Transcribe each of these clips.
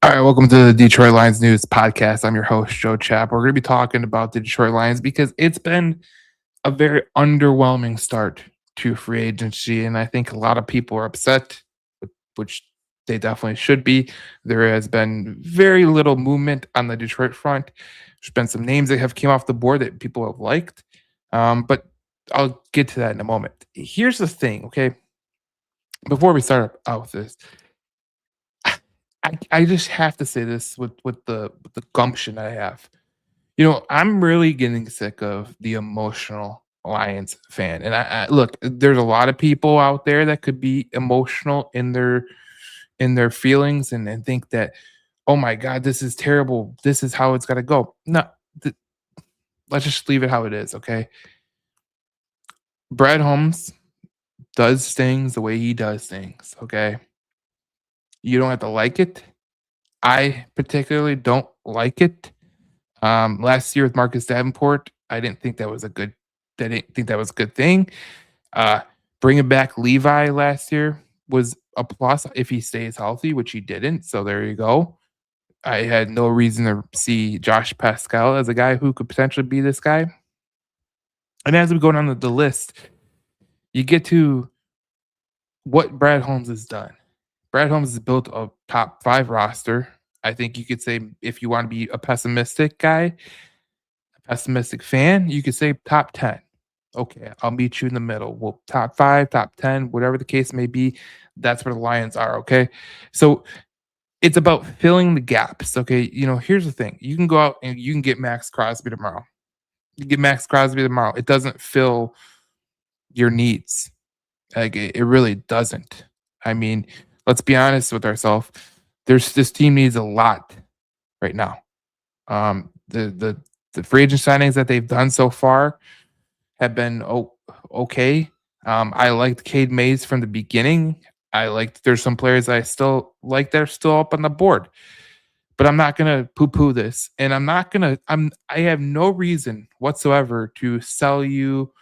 All right, welcome to the Detroit Lions News Podcast. I'm your host, Joe Chap. We're going to be talking about the Detroit Lions because it's been a very underwhelming start to free agency. And I think a lot of people are upset, which they definitely should be. There has been very little movement on the Detroit front. There's been some names that have came off the board that people have liked. But I'll get to that in a moment. Here's the thing, okay? Before we start out with this, I just have to say this with the gumption I have. I'm really getting sick of the emotional Lions fan. And I look, there's a lot of people out there that could be emotional in their feelings and think that, oh my God, this is terrible. This is how it's gotta go. No, th- let's just leave it how it is, okay? Brad Holmes does things the way he does things, okay? You don't have to like it. I particularly don't like it. Last year with Marcus Davenport, I didn't think that was a good thing. Uh, Bringing back Levi last year was a plus if he stays healthy, which he didn't. So there you go. I had no reason to see Josh Pascal as a guy who could potentially be this guy. And as we go down the list, you get to what Brad Holmes has done. Brad Holmes has built a top five roster. I think you could say if you want to be a pessimistic guy, pessimistic fan, you could say top 10. Okay, I'll meet you in the middle. Well, top 5, top 10, whatever the case may be, that's where the Lions are, okay? So, it's about filling the gaps, okay? Here's the thing. You can go out and you can get Max Crosby tomorrow. You get Max Crosby tomorrow. It doesn't fill your needs. Like, it really doesn't. I mean, let's be honest with ourselves. This team needs a lot right now. The free agent signings that they've done so far have been okay. I liked Cade Mays from the beginning. There's some players I still like that are still up on the board, but I'm not gonna poo-poo this, and I have no reason whatsoever to sell you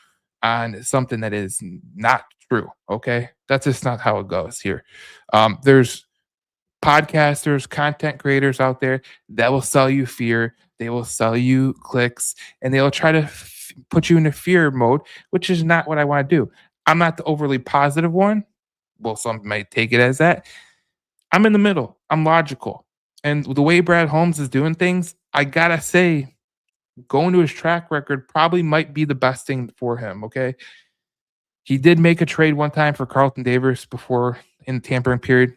on something that is not true. Okay, that's just not how it goes here. There's podcasters, content creators out there that will sell you fear. They will sell you clicks and they'll try to put you into fear mode, which is not what I want to do. I'm not the overly positive one. Well, some might take it as that. I'm in the middle. I'm logical. And the way Brad Holmes is doing things, I got to say, going to his track record probably might be the best thing for him. Okay. He did make a trade one time for Carlton Davis before in the tampering period.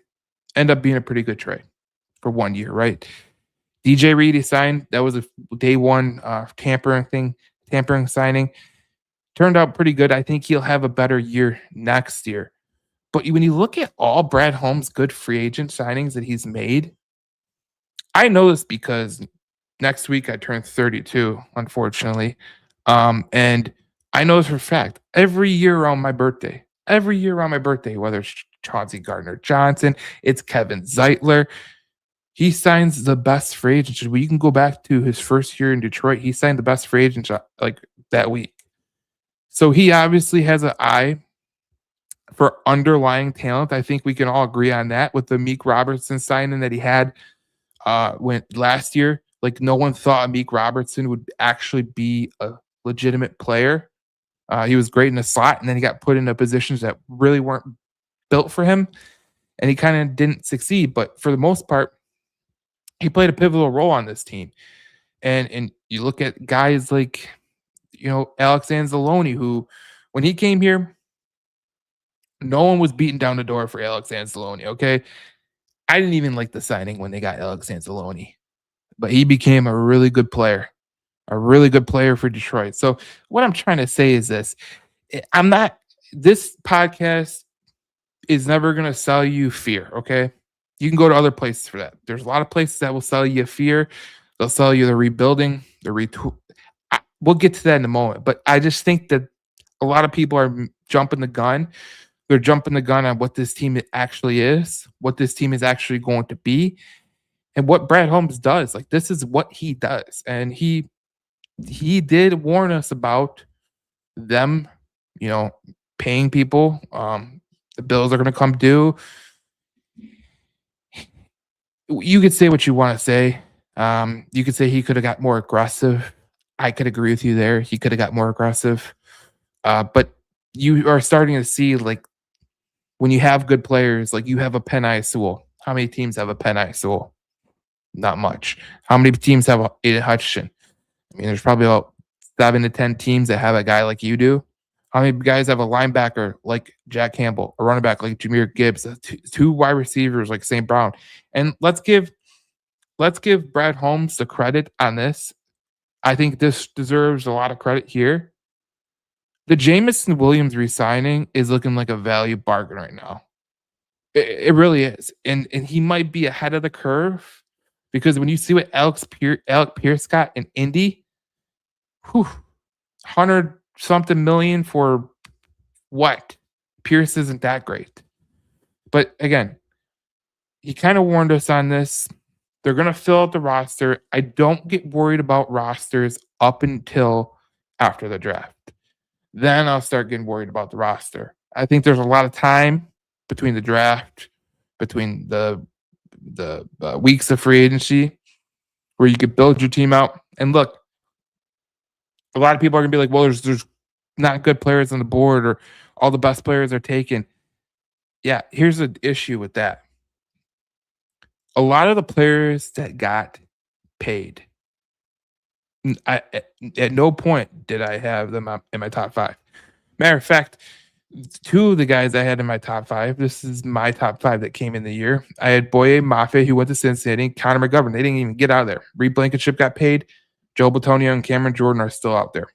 End up being a pretty good trade for 1 year, right? DJ Reed he signed. That was a day one tampering signing. Turned out pretty good. I think he'll have a better year next year. But when you look at all Brad Holmes' good free agent signings that he's made, I know this because next week I turn 32, unfortunately. And I know this for a fact. Every year around my birthday, whether it's Chauncey Gardner Johnson, it's Kevin Zeitler, he signs the best free agent. Well, you can go back to his first year in Detroit. He signed the best free agent like that week. So he obviously has an eye for underlying talent. I think we can all agree on that with the Meek Robertson signing that he had when last year. Like no one thought Meek Robertson would actually be a legitimate player. He was great in the slot, and then he got put into positions that really weren't built for him, and he kind of didn't succeed. But for the most part, he played a pivotal role on this team. And you look at guys like, Alex Anzalone, who when he came here, no one was beating down the door for Alex Anzalone. Okay. I didn't even like the signing when they got Alex Anzalone, but he became a really good player for Detroit. So what I'm trying to say is this. I'm not this podcast is never gonna sell you fear. Okay. You can go to other places for that. There's a lot of places that will sell you fear. They'll sell you the rebuilding, the retool. We'll get to that in a moment. But I just think that a lot of people are jumping the gun. They're jumping the gun on what this team actually is, what this team is actually going to be, and what Brad Holmes does. Like this is what he does, and he did warn us about them, you know, paying people. The bills are going to come due. You could say what you want to say. You could say he could have got more aggressive. I could agree with you there. He could have got more aggressive. But you are starting to see like when you have good players, like you have a Penei Sewell. How many teams have a Penei Sewell? Not much. How many teams have a Aiden Hutchinson? I mean, there's probably about 7 to 10 teams that have a guy like you do. How many guys have a linebacker like Jack Campbell, a running back like Jameer Gibbs, two wide receivers like St. Brown? And let's give Brad Holmes the credit on this. I think this deserves a lot of credit here. The Jamison Williams resigning is looking like a value bargain right now. It really is, and he might be ahead of the curve because when you see what Alec Pierce got in Indy, whew, 100 something million for what? Pierce isn't that great. But again, he kind of warned us on this. They're going to fill out the roster. I don't get worried about rosters up until after the draft. Then I'll start getting worried about the roster. I think there's a lot of time between the draft, between the weeks of free agency, where you could build your team out. And look, a lot of people are gonna be like, "Well, there's not good players on the board, or all the best players are taken." Yeah, here's the issue with that. A lot of the players that got paid, at no point did I have them in my top five. Matter of fact, two of the guys I had in my top five, this is my top five that came in the year. I had Boye Mafe, who went to Cincinnati, Connor McGovern. They didn't even get out of there. Reed Blankenship got paid. Joe Batonio and Cameron Jordan are still out there.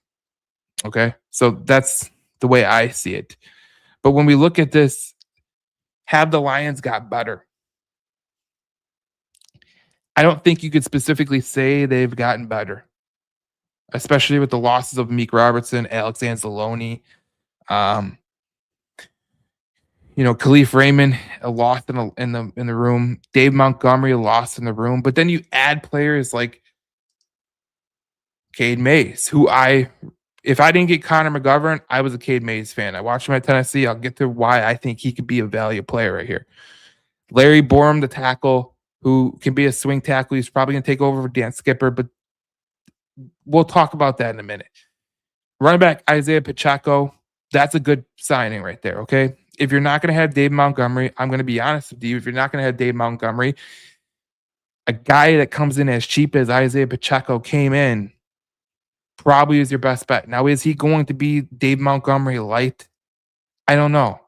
Okay. So that's the way I see it. But when we look at this, have the Lions got better? I don't think you could specifically say they've gotten better, especially with the losses of Meek Robertson, Alex Anzalone, Khalif Raymond, a loss in the room. Dave Montgomery, a loss in the room. But then you add players like Cade Mays, if I didn't get Connor McGovern, I was a Cade Mays fan. I watched him at Tennessee. I'll get to why I think he could be a value player right here. Larry Borum, the tackle, who can be a swing tackle. He's probably going to take over for Dan Skipper, but we'll talk about that in a minute. Running back Isaiah Pacheco, that's a good signing right there, okay? If you're not going to have Dave Montgomery, I'm going to be honest with you. If you're not going to have Dave Montgomery, a guy that comes in as cheap as Isaiah Pacheco came in probably is your best bet. Now, is he going to be Dave Montgomery light? I don't know.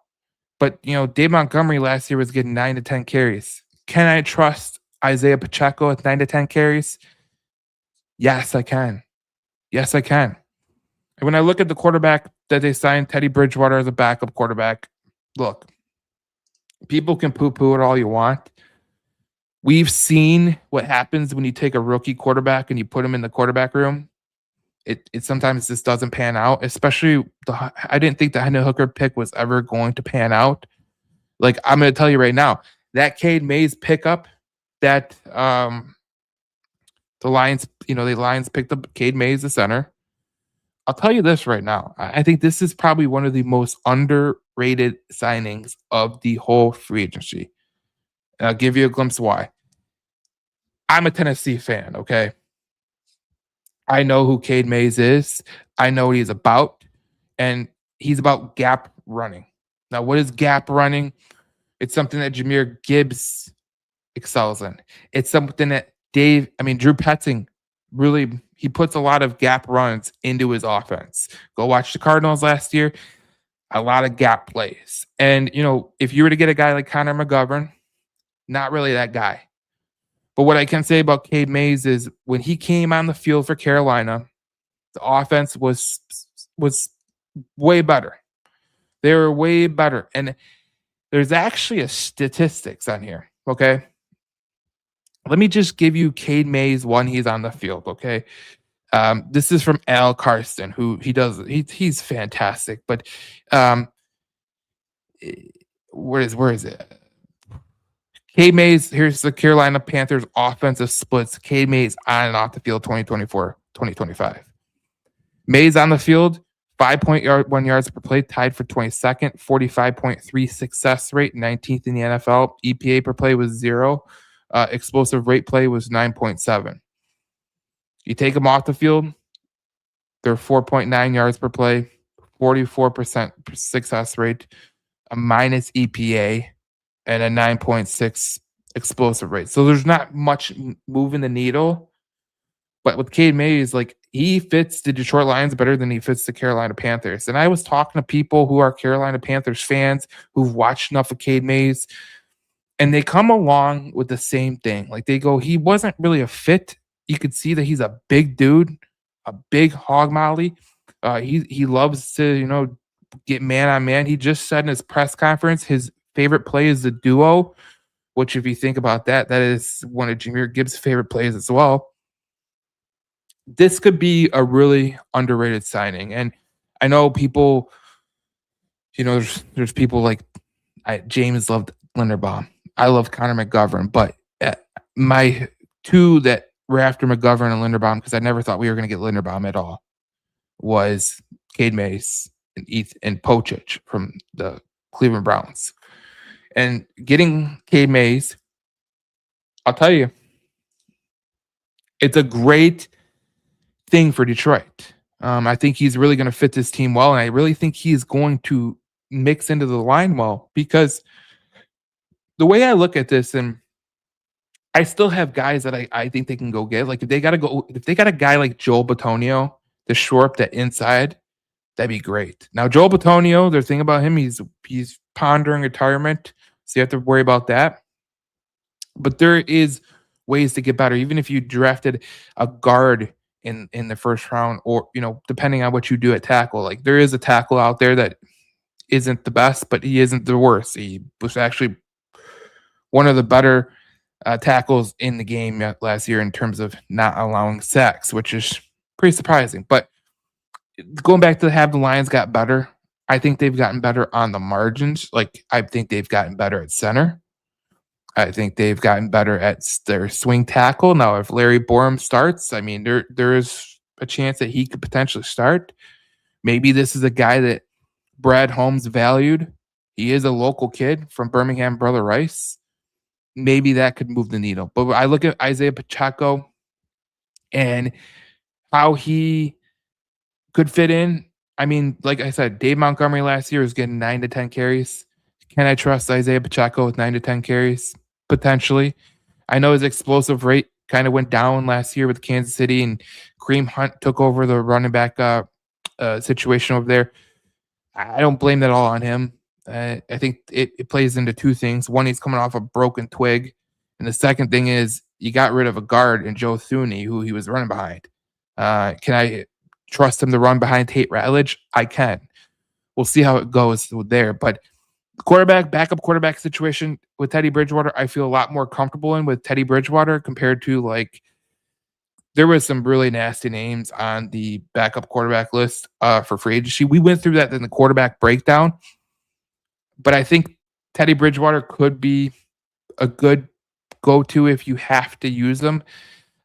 But, Dave Montgomery last year was getting 9 to 10 carries. Can I trust Isaiah Pacheco with 9 to 10 carries? Yes, I can. Yes, I can. And when I look at the quarterback that they signed, Teddy Bridgewater as a backup quarterback, look, people can poo-poo it all you want. We've seen what happens when you take a rookie quarterback and you put him in the quarterback room. It sometimes just doesn't pan out, especially I didn't think the Hendon Hooker pick was ever going to pan out. Like, I'm going to tell you right now, that Cade Mays pickup that the Lions picked up Cade Mays, the center. I'll tell you this right now. I think this is probably one of the most underrated signings of the whole free agency. And I'll give you a glimpse why. I'm a Tennessee fan, okay? I know who Cade Mays is. I know what he's about. And he's about gap running. Now, what is gap running? It's something that Jameer Gibbs excels in. It's something that Drew Petzing really, he puts a lot of gap runs into his offense. Go watch the Cardinals last year. A lot of gap plays. And, if you were to get a guy like Connor McGovern, not really that guy. But what I can say about Cade Mays is when he came on the field for Carolina, the offense was way better. They were way better. And there's actually a statistics on here, okay? Let me just give you Cade Mays when he's on the field, okay? This is from Al Karsten, who he's fantastic. But where is it? Cade Mays, here's the Carolina Panthers offensive splits. Cade Mays on and off the field 2024, 2025. Mays on the field, 5.1 yards per play, tied for 22nd, 45.3 success rate, 19th in the NFL. EPA per play was 0. explosive rate play was 9.7. You take them off the field, they're 4.9 yards per play, 44% success rate, a minus EPA, and a 9.6 explosive rate. So there's not much moving the needle. But with Cade Mays, like he fits the Detroit Lions better than he fits the Carolina Panthers. And I was talking to people who are Carolina Panthers fans who've watched enough of Cade Mays, and they come along with the same thing. Like they go, he wasn't really a fit. You could see that he's a big dude, a big hog molly. He loves to get man on man. He just said in his press conference his favorite play is the duo, which if you think about that, that is one of Jahmyr Gibbs' favorite plays as well. This could be a really underrated signing, and I know people. There's people like James loved Linderbaum. I love Connor McGovern, but my two that were after McGovern and Linderbaum because I never thought we were going to get Linderbaum at all was Cade Mays and Pochich from the Cleveland Browns. And getting Cade Mays, I'll tell you, it's a great thing for Detroit. I think he's really going to fit this team well, and I really think he is going to mix into the line well because the way I look at this, and I still have guys that I think they can go get. Like if they got a guy like Joel Bitonio to shore up that inside, that'd be great. Now Joel Bitonio, the thing about him, he's pondering retirement, so you have to worry about that. But there is ways to get better, even if you drafted a guard in the first round, or depending on what you do at tackle. Like there is a tackle out there that isn't the best, but he isn't the worst. He was actually one of the better tackles in the game last year in terms of not allowing sacks, which is pretty surprising. But going back to have the Lions got better, I think they've gotten better on the margins. Like I think they've gotten better at center. I think they've gotten better at their swing tackle. Now, if Larry Borum starts, I mean, there is a chance that he could potentially start. Maybe this is a guy that Brad Holmes valued. He is a local kid from Birmingham, Brother Rice. Maybe that could move the needle. But I look at Isaiah Pacheco and how he could fit in. I mean, like I said, Dave Montgomery last year was getting 9 to 10 carries. Can I trust Isaiah Pacheco with 9 to 10 carries? Potentially. I know his explosive rate kind of went down last year with Kansas City, and Kareem Hunt took over the running back situation over there. I don't blame that all on him. I think it plays into two things. One, he's coming off a broken twig. And the second thing is you got rid of a guard in Joe Thuney, who he was running behind. Can I trust him to run behind Tate Ratledge? I can. We'll see how it goes there. But backup quarterback situation with Teddy Bridgewater, I feel a lot more comfortable in with Teddy Bridgewater compared to there was some really nasty names on the backup quarterback list for free agency. We went through that in the quarterback breakdown, but I think Teddy Bridgewater could be a good go-to if you have to use them.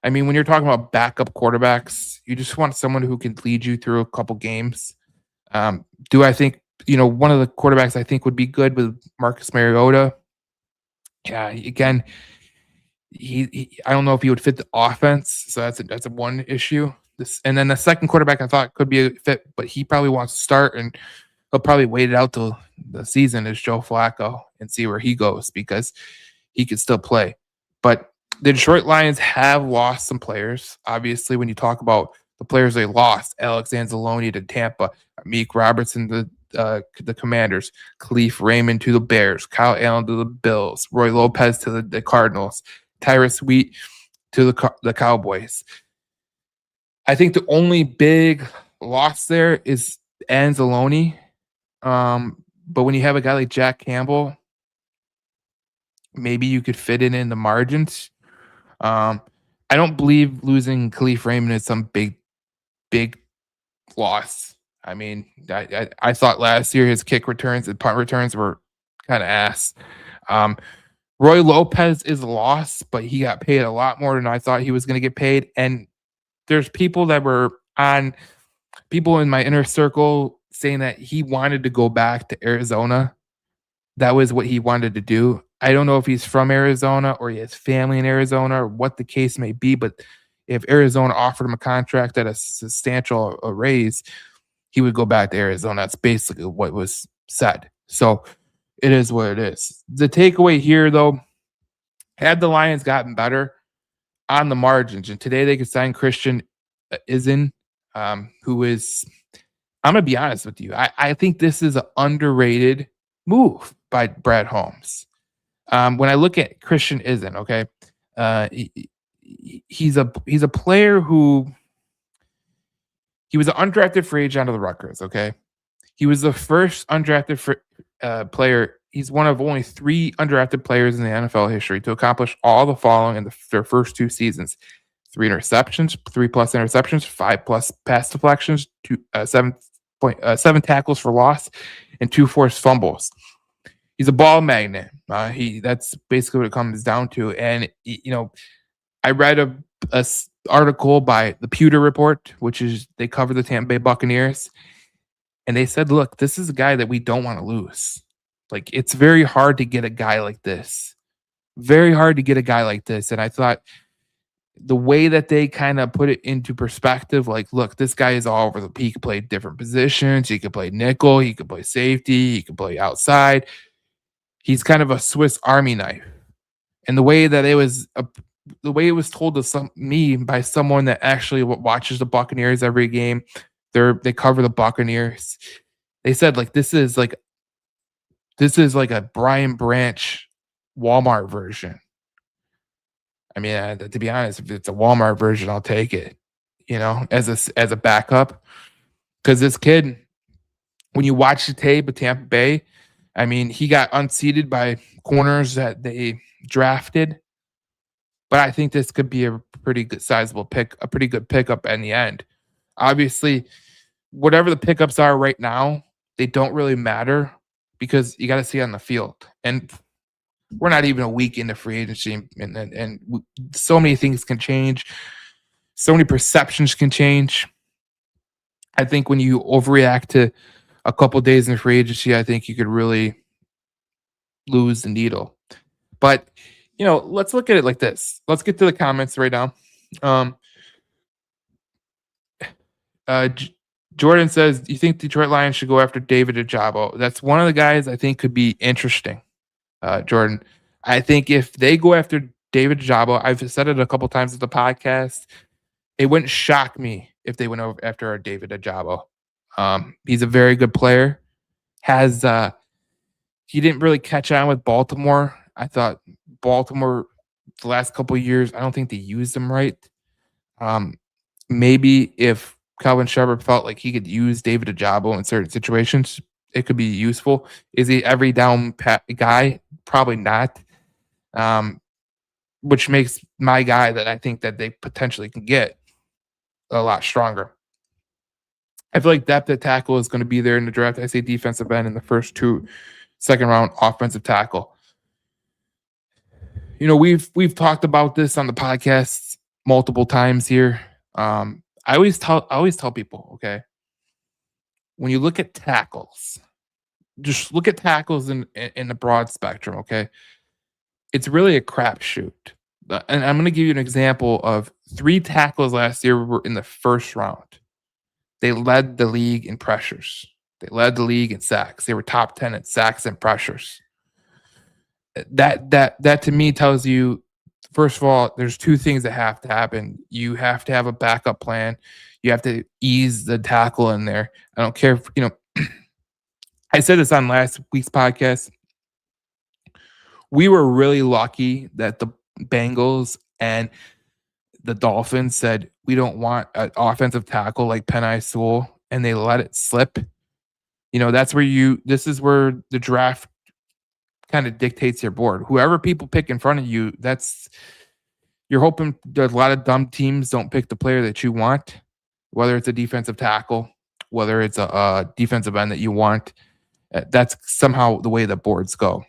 I mean, when you're talking about backup quarterbacks, you just want someone who can lead you through a couple games. Do I think one of the quarterbacks I think would be good with Marcus Mariota? Yeah, again, I don't know if he would fit the offense, so that's a one issue. And then the second quarterback I thought could be a fit, but he probably wants to start, and he'll probably wait it out till the season is Joe Flacco and see where he goes because he could still play. But the Detroit Lions have lost some players. Obviously, when you talk about the players they lost, Alex Anzalone to Tampa, Meek Robertson to the Commanders, Khalif Raymond to the Bears, Kyle Allen to the Bills, Roy Lopez to the Cardinals, Tyrus Wheat to the Cowboys. I think the only big loss there is Anzalone. But when you have a guy like Jack Campbell, maybe you could fit it in the margins. I don't believe losing Khalif Raymond is some big loss. I mean, I thought last year his kick returns and punt returns were kind of ass. Roy Lopez is a loss, but he got paid a lot more than I thought he was going to get paid. And there's people in my inner circle saying that he wanted to go back to Arizona. That was what he wanted to do. I don't know if he's from Arizona or he has family in Arizona or what the case may be, but if Arizona offered him a contract at a substantial a raise, he would go back to Arizona. That's basically what was said. So it is what it is. The takeaway here, though, had the Lions gotten better on the margins, and today they could sign Christian Izen, who is, I'm going to be honest with you, I think this is an underrated move by Brad Holmes. When I look at Christian Izen, okay, uh, he, he's a player who he was an undrafted free agent out of the Rutgers. Okay, he was the first undrafted player. He's one of only three undrafted players in the NFL history to accomplish all the following in their first two seasons: three interceptions, 3+ interceptions, 5+ pass deflections, seven tackles for loss, and 2 forced fumbles. He's a ball magnet. That's basically what it comes down to. And I read a article by the Pewter Report, which is they cover the Tampa Bay Buccaneers, and they said, "Look, this is a guy that we don't want to lose. Like, it's very hard to get a guy like this. Very hard to get a guy like this." And I thought the way that they kind of put it into perspective, like, look, this guy is all over the. He could play different positions. He could play nickel. He could play safety. He could play outside. He's kind of a Swiss Army knife. And the way it was told to me by someone that actually watches the Buccaneers every game, they cover the Buccaneers. They said like this is like a Brian Branch Walmart version. I mean, to be honest, if it's a Walmart version, I'll take it. As a backup, because this kid, when you watch the tape of Tampa Bay, I mean, he got unseated by corners that they drafted, but I think this could be a pretty good sizable pick, a pretty good pickup in the end. Obviously, whatever the pickups are right now, they don't really matter because you got to see it on the field. And we're not even a week into free agency, and so many things can change. So many perceptions can change. I think when you overreact to a couple days in free agency, I think you could really lose the needle. But let's look at it like this. Let's get to the comments right now. Um, Jordan says, "You think Detroit Lions should go after David Ajabo?" That's one of the guys I think could be interesting. Jordan, I think if they go after David Ajabo, I've said it a couple times at the podcast. It wouldn't shock me if they went over after David Ajabo. He's a very good player. He didn't really catch on with Baltimore. I thought Baltimore the last couple of years, I don't think they used him right. Maybe if Calvin Shepard felt like he could use David Ajabo in certain situations, it could be useful. Is he every down guy? Probably not. Which makes my guy that I think that they potentially can get a lot stronger. I feel like depth at tackle is going to be there in the draft. I say defensive end in the first two, second round offensive tackle. We've talked about this on the podcast multiple times here. I always tell people, okay, when you look at tackles, just look at tackles in the broad spectrum, okay? It's really a crapshoot. And I'm going to give you an example of 3 tackles last year were in the first round. They led the league in pressures. They led the league in sacks. They were top 10 in sacks and pressures. That to me tells you, first of all, there's 2 things that have to happen. You have to have a backup plan. You have to ease the tackle in there. I don't care if, I said this on last week's podcast. We were really lucky that the Bengals and the Dolphins said, we don't want an offensive tackle like Penei Sewell, and they let it slip. This is where the draft kind of dictates your board. Whoever people pick in front of you, you're hoping that a lot of dumb teams don't pick the player that you want, whether it's a defensive tackle, whether it's a defensive end that you want. That's somehow the way the boards go.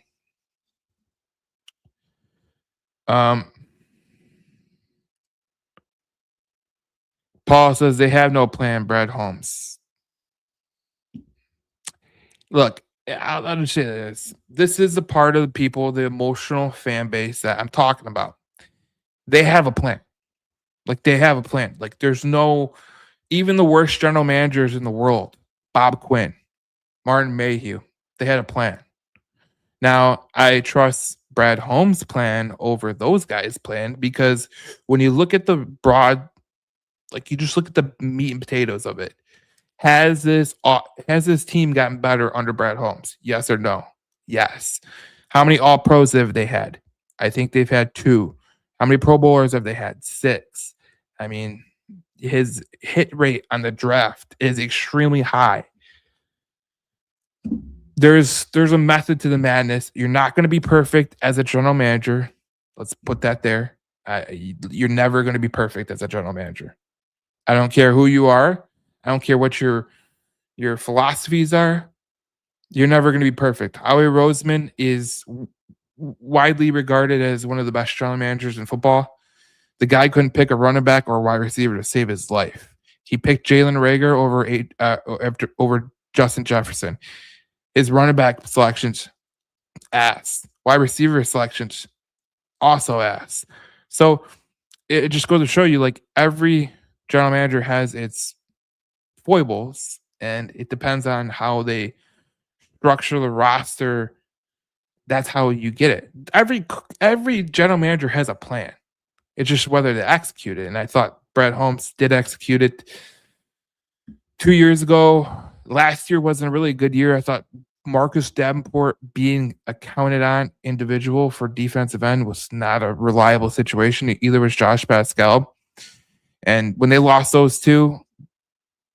Paul says they have no plan, Brad Holmes. Look, I'll just say this. This is the part of the people, the emotional fan base that I'm talking about. They have a plan. Like they have a plan. Like there's no even the worst general managers in the world, Bob Quinn, Martin Mayhew, they had a plan. Now, I trust Brad Holmes' plan over those guys' plan because when you look at the broad, like you just look at the meat and potatoes of it. Has this team gotten better under Brad Holmes? Yes or no? Yes. How many all pros have they had? I think they've had two. How many Pro Bowlers have they had? Six. I mean, his hit rate on the draft is extremely high. There's a method to the madness. You're not going to be perfect as a general manager. Let's put that there. You're never going to be perfect as a general manager. I don't care who you are. I don't care what your philosophies are. You're never going to be perfect. Howie Roseman is widely regarded as one of the best general managers in football. The guy couldn't pick a running back or a wide receiver to save his life. He picked Jalen Rager over Justin Jefferson. His running back selections ass. Wide receiver selections also ass. So it just goes to show you, like every general manager has its foibles, and it depends on how they structure the roster. That's how you get it. Every general manager has a plan. It's just whether to execute it. And I thought Brad Holmes did execute it 2 years ago. Last year wasn't a really good year. I thought Marcus Davenport being a counted on individual for defensive end was not a reliable situation. Either was Josh Pascal. And when they lost those two,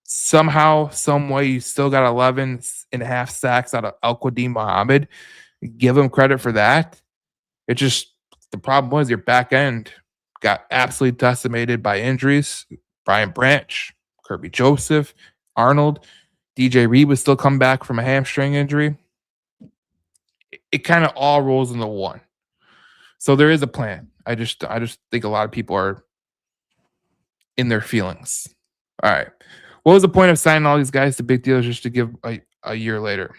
somehow, some way, you still got 11 and a half sacks out of Al-Qadim Muhammad. Give him credit for that. It just, the problem was your back end got absolutely decimated by injuries. Brian Branch, Kirby Joseph, Arnold, DJ Reed was still coming back from a hamstring injury. It kind of all rolls into one. So there is a plan. I just think a lot of people are in their feelings. All right. What was the point of signing all these guys to big deals just to give a year later?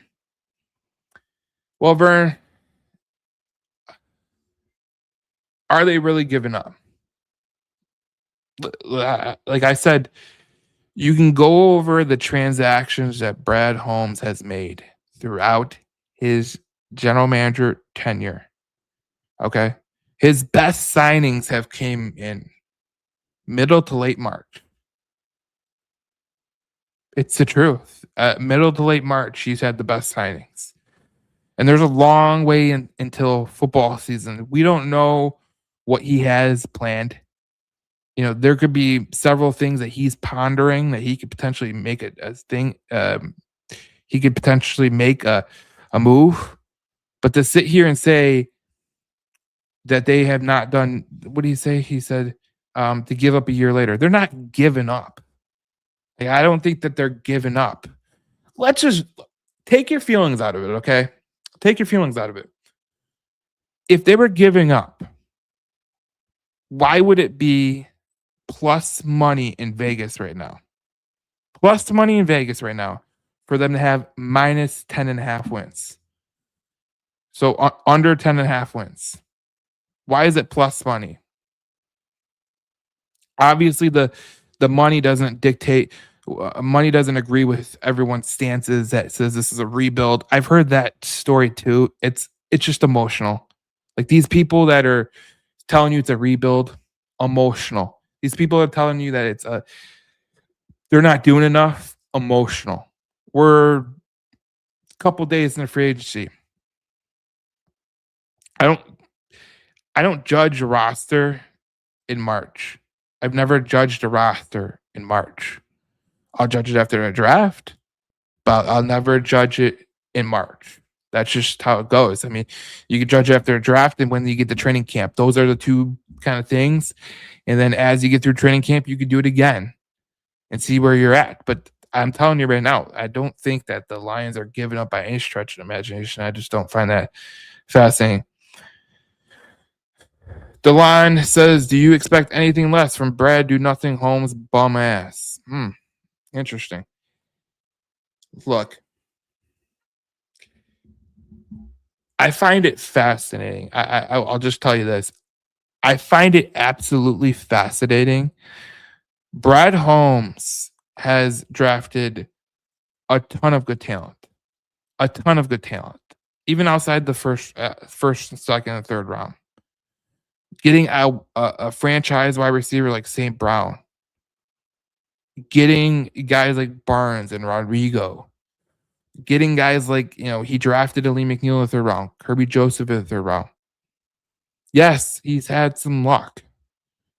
Well, Vern, are they really giving up? Like I said, you can go over the transactions that Brad Holmes has made throughout his general manager tenure. Okay. His best signings have came in middle to late March. It's the truth. Middle to late March, he's had the best signings. And there's a long way until football season. We don't know what he has planned. You know, there could be several things that he's pondering that he could potentially make a thing. He could potentially make a move. But to sit here and say that they have not done, what did he say? He said to give up a year later. They're not giving up. Like, I don't think that they're giving up. Let's just take your feelings out of it, okay? Take your feelings out of it. If they were giving up, why would it be plus money in Vegas right now? Plus money in Vegas right now for them to have minus 10.5 wins. So under 10.5 wins. Why is it plus money? Obviously, the money doesn't dictate. Money doesn't agree with everyone's stances that says this is a rebuild. I've heard that story too. It's just emotional. Like these people that are telling you it's a rebuild, emotional. These people are telling you that it's they're not doing enough, emotional. We're a couple days in the free agency. I don't judge a roster in March. I've never judged a roster in March. I'll judge it after a draft, but I'll never judge it in March. That's just how it goes. I mean, you can judge after a draft and when you get to training camp. Those are the two kind of things. And then as you get through training camp, you can do it again and see where you're at. But I'm telling you right now, I don't think that the Lions are giving up by any stretch of imagination. I just don't find that fascinating. DeLon says, do you expect anything less from Brad Do Nothing Holmes bum ass? Interesting. Look, I find it fascinating. I'll just tell you this. I find it absolutely fascinating. Brad Holmes has drafted a ton of good talent, a ton of good talent, even outside the first, second, and third round. Getting a franchise wide receiver like St. Brown, getting guys like Barnes and Rodrigo, getting guys like, he drafted Ali McNeil in the third round, Kirby Joseph in the third round. Yes, he's had some luck.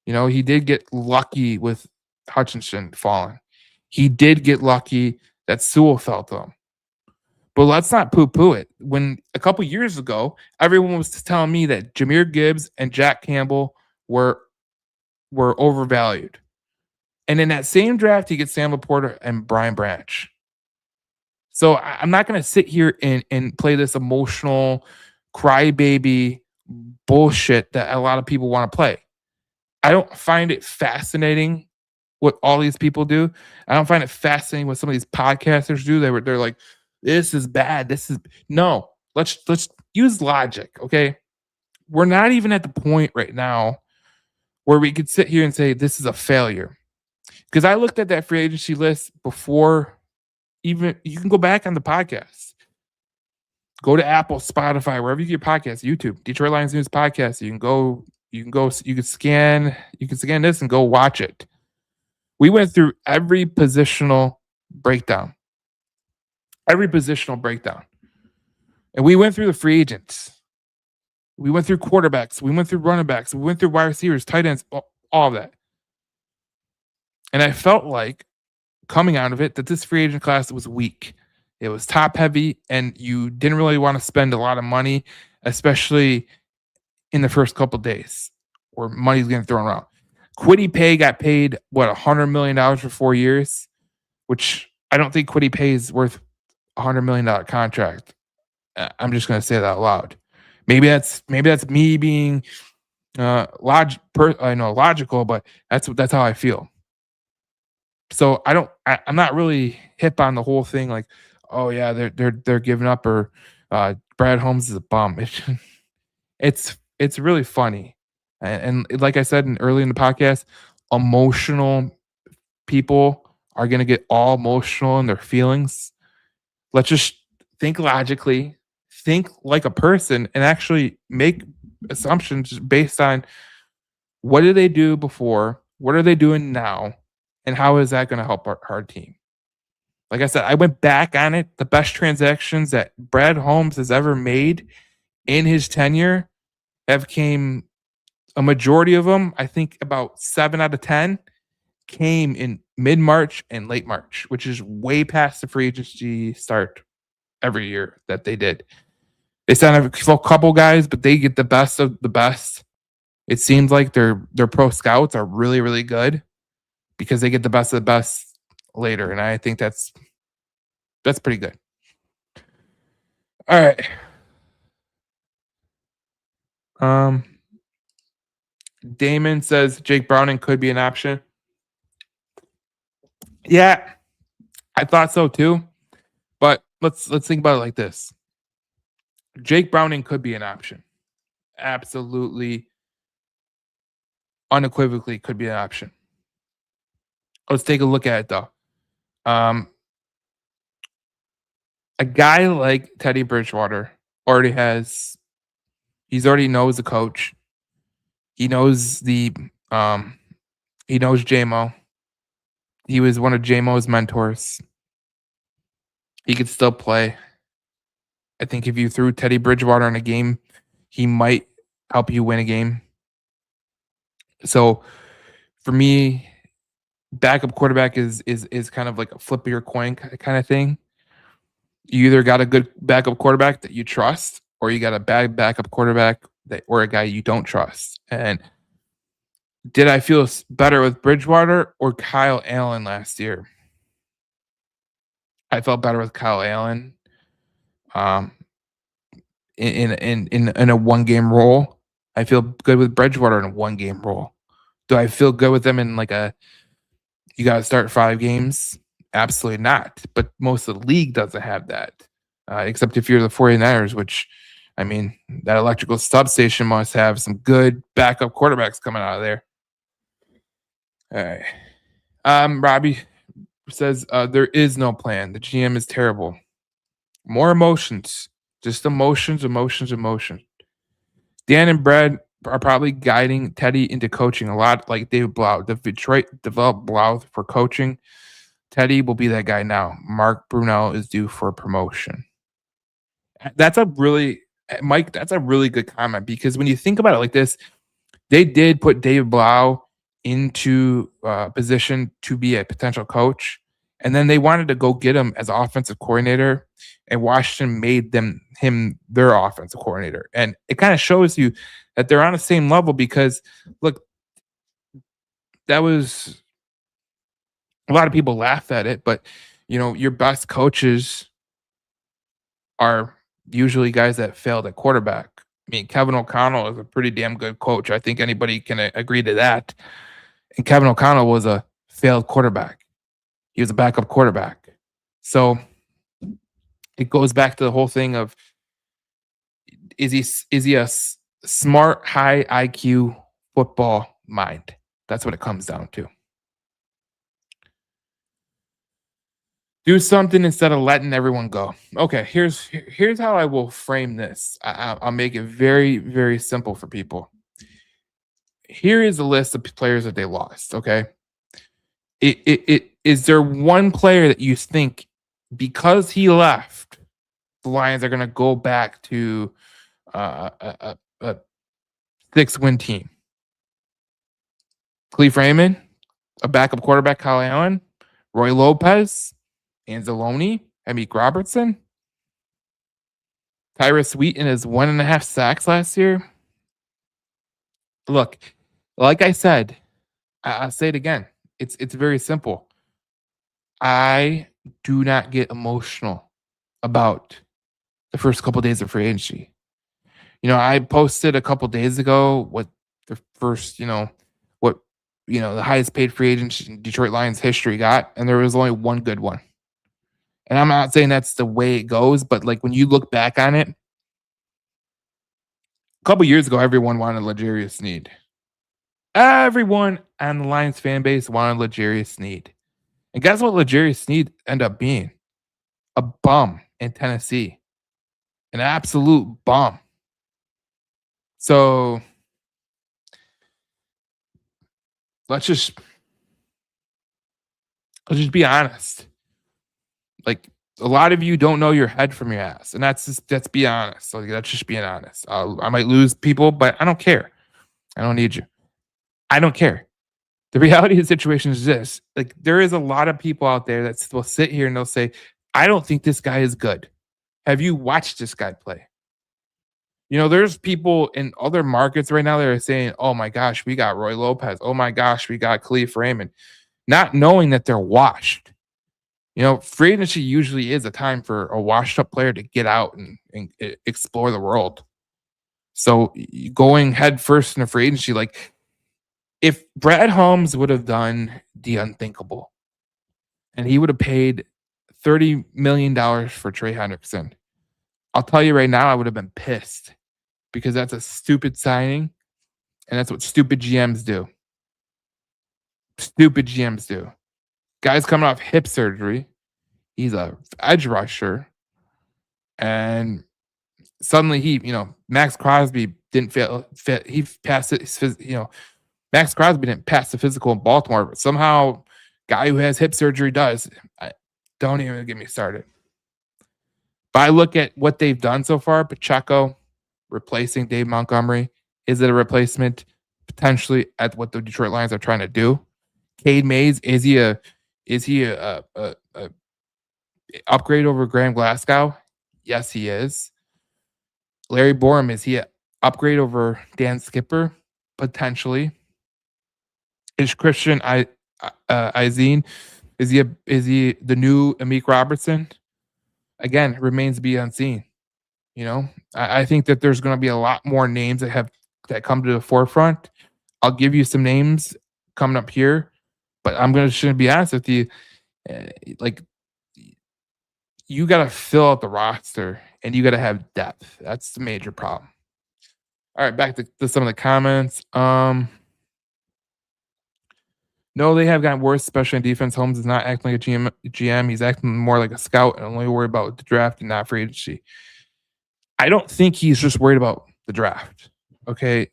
He did get lucky with Hutchinson falling. He did get lucky that Sewell fell to him. But let's not poo-poo it. When a couple years ago, everyone was telling me that Jahmyr Gibbs and Jack Campbell were overvalued. And in that same draft, he gets Sam Laporta and Brian Branch. So I'm not going to sit here and play this emotional crybaby bullshit that a lot of people want to play. I don't find it fascinating what all these people do. I don't find it fascinating what some of these podcasters do. They're like, this is bad. This is no. Let's use logic, okay? We're not even at the point right now where we could sit here and say this is a failure. Because I looked at that free agency list before even you can go back on the podcast. Go to Apple, Spotify, wherever you get podcasts, YouTube, Detroit Lions News podcast. You can scan this and go watch it. We went through every positional breakdown. And we went through the free agents. We went through quarterbacks. We went through running backs. We went through wide receivers, tight ends, all of that. And I felt like coming out of it that this free agent class was weak. It was top heavy, and you didn't really want to spend a lot of money, especially in the first couple of days where money's getting thrown around. Kwity Paye got paid, $100 million for 4 years, which I don't think Kwity Paye is worth $100 million contract. I'm just going to say that out loud. Maybe that's me being logical, but that's how I feel. So I'm not really hip on the whole thing. Like, oh yeah, they're giving up, or Brad Holmes is a bum. It's really funny, and like I said early in the podcast, emotional people are gonna get all emotional in their feelings. Let's just think logically, think like a person, and actually make assumptions based on what did they do before, what are they doing now, and how is that going to help our team? Like I said, I went back on it. The best transactions that Brad Holmes has ever made in his tenure came, a majority of them, I think about 7 out of 10, came in mid-March and late March, which is way past the free agency start every year that they did. They signed a couple guys, but they get the best of the best. It seems like their pro scouts are really, really good because they get the best of the best later, and I think that's pretty good. All right. Damon says Jake Browning could be an option. Yeah, I thought so too. But let's think about it like this. Jake Browning could be an option. Absolutely, unequivocally could be an option. Let's take a look at it though. A guy like Teddy Bridgewater he's already knows the coach. He knows he knows JMO. He was one of JMO's mentors. He could still play. I think if you threw Teddy Bridgewater in a game, he might help you win a game. So for me, backup quarterback is kind of like a flip of your coin kind of thing. You either got a good backup quarterback that you trust, or you got a bad backup quarterback or a guy you don't trust. And did I feel better with Bridgewater or Kyle Allen last year? I felt better with Kyle Allen. In a 1-game role. I feel good with Bridgewater in a 1-game role. Do I feel good with them in like you got to start 5 games? Absolutely not. But most of the league doesn't have that, except if you're the 49ers, which I mean, that electrical substation must have some good backup quarterbacks coming out of there. All right. Robbie says there is no plan. The GM is terrible. More emotions, just emotions, emotions, emotions. Dan and Brad are probably guiding Teddy into coaching a lot, like David Blau. The Detroit developed Blau for coaching. Teddy will be that guy now. Mark Brunell is due for promotion. That's a really Mike. That's a really good comment because when you think about it like this, they did put David Blau into position to be a potential coach, and then they wanted to go get him as offensive coordinator, and Washington made him their offensive coordinator, and it kind of shows you that they're on the same level because look, that was a lot of people laugh at it, but your best coaches are usually guys that failed at quarterback. I mean, Kevin O'Connell is a pretty damn good coach. I think anybody can agree to that. And Kevin O'Connell was a failed quarterback. He was a backup quarterback. So it goes back to the whole thing of is he a smart, high IQ football mind? That's what it comes down to. Do something instead of letting everyone go. Okay, here's how I will frame this. I'll make it very, very simple for people. Here is a list of players that they lost. Okay, is there one player that you think because he left, the Lions are going to go back to a 6-win team? Cleve Raymond, a backup quarterback, Kyle Allen, Roy Lopez, Anzalone, Emmeek Robertson, Tyrus Wheaton has 1.5 sacks last year. Look, like I said, I'll say it again. It's very simple. I do not get emotional about the first couple of days of free agency. I posted a couple days ago what the first, what the highest paid free agent in Detroit Lions history got, and there was only one good one. And I'm not saying that's the way it goes, but like when you look back on it, a couple years ago, everyone wanted L'Jarius Sneed. Everyone on the Lions fan base wanted L'Jarius Sneed. And guess what L'Jarius Sneed ended up being? A bum in Tennessee. An absolute bum. So let's just be honest. Like a lot of you don't know your head from your ass, and let's be honest. Like that's just being honest. I might lose people, but I don't care. I don't need you. I don't care. The reality of the situation is this: like there is a lot of people out there that will sit here and they'll say, "I don't think this guy is good." Have you watched this guy play? There's people in other markets right now that are saying, "Oh my gosh, we got Roy Lopez. Oh my gosh, we got Khalif Raymond," not knowing that they're washed. Free agency usually is a time for a washed up player to get out and explore the world. So going head first in a free agency, like if Brad Holmes would have done the unthinkable and he would have paid $30 million for Trey Hendrickson, I'll tell you right now, I would have been pissed because that's a stupid signing and that's what stupid GMs do. Stupid GMs do. Guy's coming off hip surgery. He's a edge rusher. And suddenly Max Crosby didn't fit. He passed it. Max Crosby didn't pass the physical in Baltimore, but somehow guy who has hip surgery does. Don't even get me started. But I look at what they've done so far. Pacheco replacing Dave Montgomery. Is it a replacement potentially at what the Detroit Lions are trying to do? Cade Mays, is he a upgrade over Graham Glasgow? Yes, he is. Larry Borum, is he an upgrade over Dan Skipper? Potentially. Is Christian Izine, is he the new Emmeek Robertson? Again, remains to be unseen. I think that there's going to be a lot more names that come to the forefront. I'll give you some names coming up here, but I'm going to be honest with you. Like you got to fill out the roster and you got to have depth. That's the major problem. All right, back to some of the comments. No, they have gotten worse, especially in defense. Holmes is not acting like a GM. He's acting more like a scout and only worried about the draft and not free agency. I don't think he's just worried about the draft. Okay.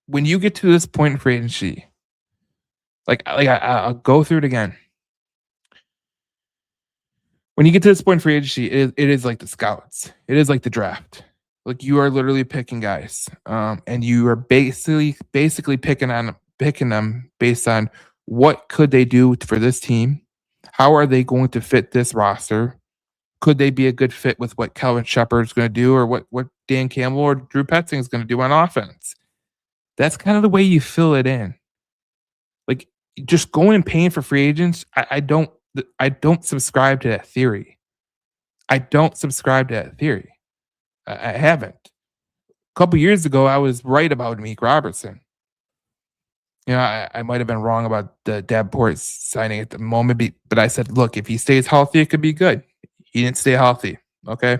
When you get to this point in free agency, I'll go through it again. When you get to this point in free agency, it is like the scouts. It is like the draft. Like you are literally picking guys, and you are basically picking them based on what could they do for this team, how are they going to fit this roster, could they be a good fit with what Kelvin Shepard's going to do, or what Dan Campbell or Drew Petzing is going to do on offense. That's kind of the way you fill it in. Like just going and paying for free agents, I don't subscribe to that theory. I don't subscribe to that theory. I haven't. A couple years ago, I was right about Meek Robertson. You know, I might have been wrong about the Davenport signing at the moment, but I said, look, if he stays healthy, it could be good. He didn't stay healthy. Okay.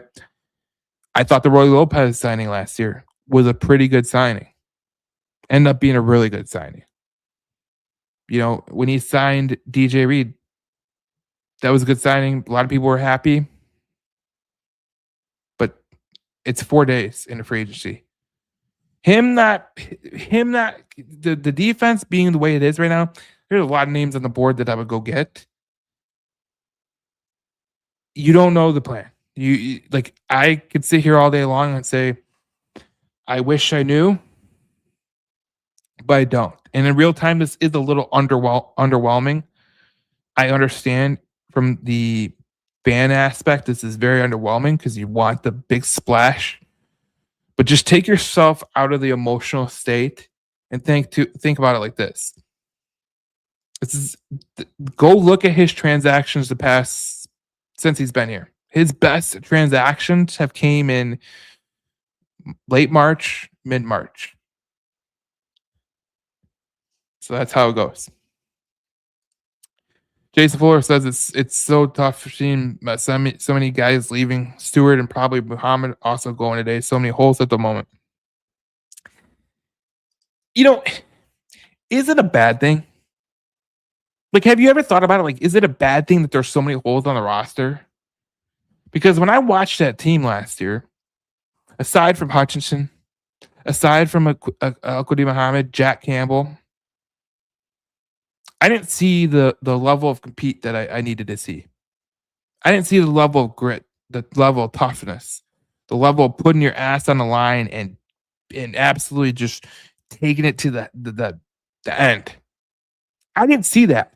I thought the Roy Lopez signing last year was a pretty good signing. Ended up being a really good signing. You know, when he signed DJ Reed, that was a good signing. A lot of people were happy. But it's 4 days in a free agency. The defense being the way it is right now, there's a lot of names on the board that I would go get. You don't know the plan. You like I could sit here all day long and say, I wish I knew, but I don't. And in real time, this is a little underwhelming. I understand from the fan aspect, this is very underwhelming because you want the big splash. But just take yourself out of the emotional state and think about it like this. Go look at his transactions the past since he's been here. His best transactions have came in late March, mid-March. So that's how it goes. Jason Fuller says it's so tough seeing so many guys leaving. Stewart and probably Muhammad also going today. So many holes at the moment. You know, is it a bad thing? Like, have you ever thought about it? Like, is it a bad thing that there's so many holes on the roster? Because when I watched that team last year, aside from Hutchinson, aside from Al-Qadi Muhammad, Jack Campbell, I didn't see the level of compete that I needed to see. I didn't see the level of grit, the level of toughness, the level of putting your ass on the line and absolutely just taking it to the end. I didn't see that.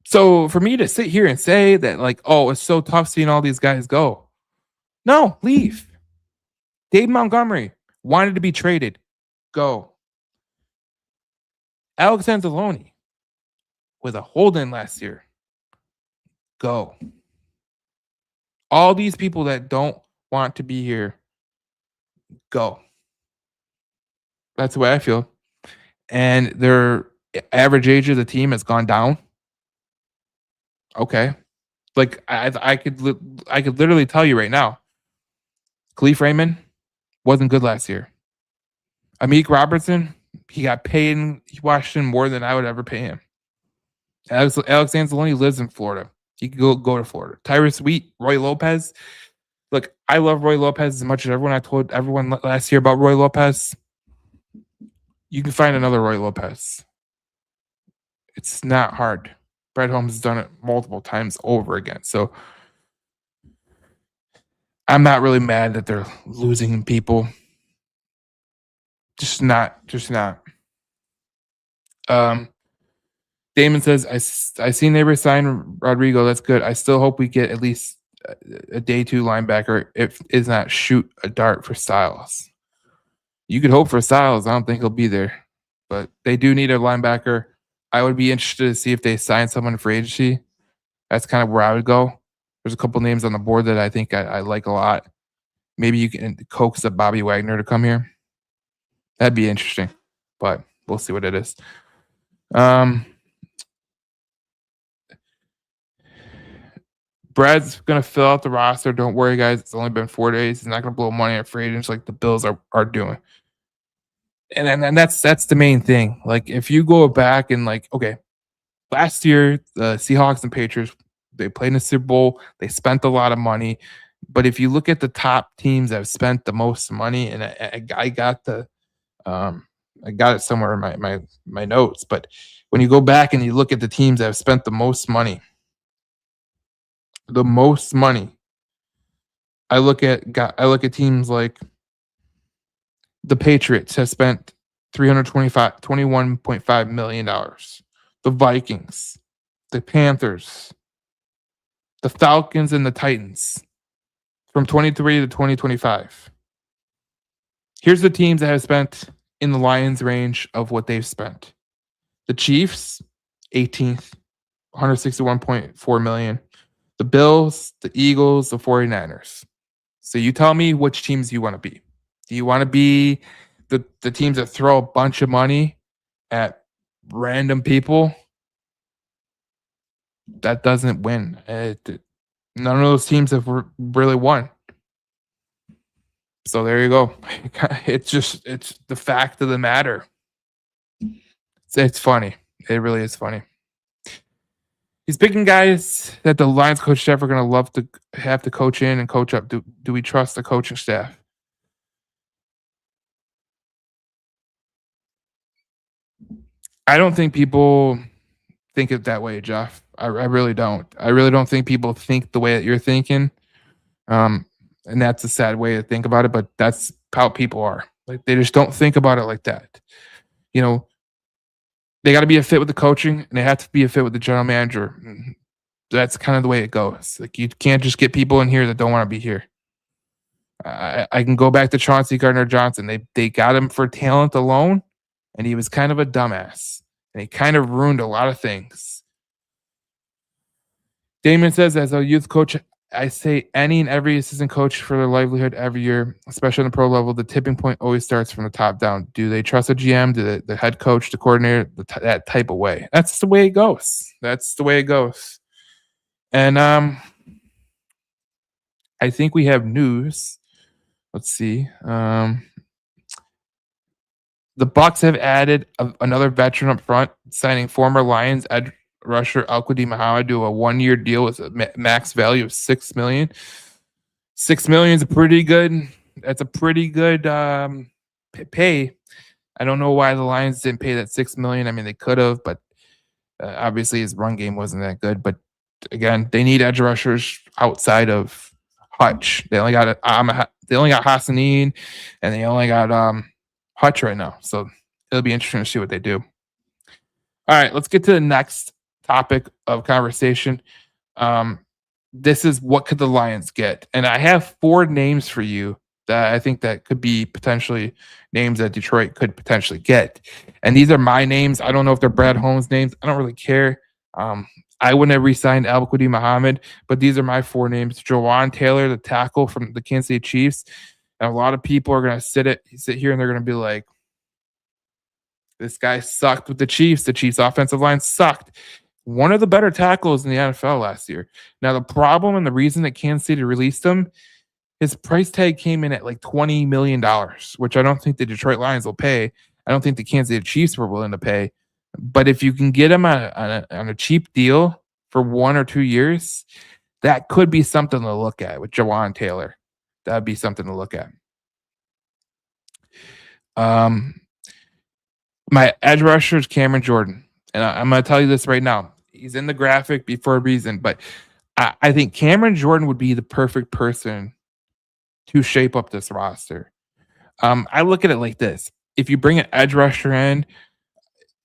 So for me to sit here and say that, like, oh, it's so tough seeing all these guys go. No, leave. Dave Montgomery wanted to be traded. Go. Alex Anzalone with a hold-in last year. Go. All these people that don't want to be here, go. That's the way I feel. And their average age of the team has gone down. Okay. Like I could literally tell you right now, Khalif Raymond wasn't good last year. Amik Robertson, he got paid in Washington more than I would ever pay him. Alex Anzalone lives in Florida. He could go to Florida. Tyrus Wheat, Roy Lopez. Look, I love Roy Lopez as much as everyone. I told everyone last year about Roy Lopez. You can find another Roy Lopez. It's not hard. Brett Holmes has done it multiple times over again. So I'm not really mad that they're losing people. Just not. Damon says, I see neighbors sign Rodrigo. That's good. I still hope we get at least a day 2 linebacker. If is not shoot a dart for Styles. You could hope for Styles. I don't think he'll be there, but they do need a linebacker. I would be interested to see if they sign someone for agency. That's kind of where I would go. There's a couple names on the board that I think I like a lot. Maybe you can coax up Bobby Wagner to come here. That'd be interesting, but we'll see what it is. Brad's gonna fill out the roster. Don't worry, guys. It's only been 4 days. He's not gonna blow money on free agents like the Bills are doing. And that's the main thing. Like if you go back and like, okay, last year the Seahawks and Patriots, they played in the Super Bowl. They spent a lot of money. But if you look at the top teams that have spent the most money, and I got the um, I got it somewhere in my notes. But when you go back and you look at the teams that have spent the most money, I look at teams like the Patriots have spent 21.5 million dollars. The Vikings, the Panthers, the Falcons, and the Titans from 23 to 2025. Here's the teams that have spent in the Lions range of what they've spent. The Chiefs, 18th, 161.4 million. The Bills, the Eagles, the 49ers. So you tell me which teams you want to be. Do you want to be the teams that throw a bunch of money at random people? That doesn't win. None of those teams have really won. So there you go. It's the fact of the matter. It's funny. It really is funny. He's picking guys that the Lions coach staff are going to love to have to coach in and coach up. Do we trust the coaching staff? I don't think people think it that way, Jeff. I really don't. I really don't think people think the way that you're thinking. Um, and that's a sad way to think about it, but that's how people are. Like they just don't think about it like that. You know, they got to be a fit with the coaching, and they have to be a fit with the general manager. That's kind of the way it goes. Like you can't just get people in here that don't want to be here. I can go back to Chauncey Gardner-Johnson. They got him for talent alone, and he was kind of a dumbass, and he kind of ruined a lot of things. Damon says, as a youth coach, I say any and every assistant coach for their livelihood every year, especially on the pro level, the tipping point always starts from the top down. Do they trust the GM? Do the head coach, the coordinator, that type of way? That's the way it goes. That's the way it goes. And I think we have news. Let's see. The Bucks have added another veteran up front, signing former Lions edge rusher Alquadi Muhammad to a 1-year deal with a max value of $6 million. $6 million is a pretty good. That's a pretty good pay. I don't know why the Lions didn't pay that $6 million. I mean, they could have, but obviously his run game wasn't that good. But again, they need edge rushers outside of Hutch. They only got Hassanin, and they only got Hutch right now. So it'll be interesting to see what they do. All right, let's get to the next topic of conversation. This is what could the Lions get? And I have 4 names for you that I think that could be potentially names that Detroit could potentially get. And these are my names. I don't know if they're Brad Holmes' names. I don't really care. I wouldn't have re-signed Alquadi Muhammad, but these are my 4 names. Jawan Taylor, the tackle from the Kansas City Chiefs. And a lot of people are going to sit here and they're going to be like, this guy sucked with the Chiefs. The Chiefs' offensive line sucked. One of the better tackles in the NFL last year. Now, the problem and the reason that Kansas City released him, his price tag came in at like $20 million, which I don't think the Detroit Lions will pay. I don't think the Kansas City Chiefs were willing to pay. But if you can get him on a cheap deal for 1 or 2 years, that could be something to look at with Jawan Taylor. That would be something to look at. My edge rusher is Cameron Jordan. And I'm going to tell you this right now. He's in the graphic for a reason, but I think Cameron Jordan would be the perfect person to shape up this roster. I look at it like this. If you bring an edge rusher in,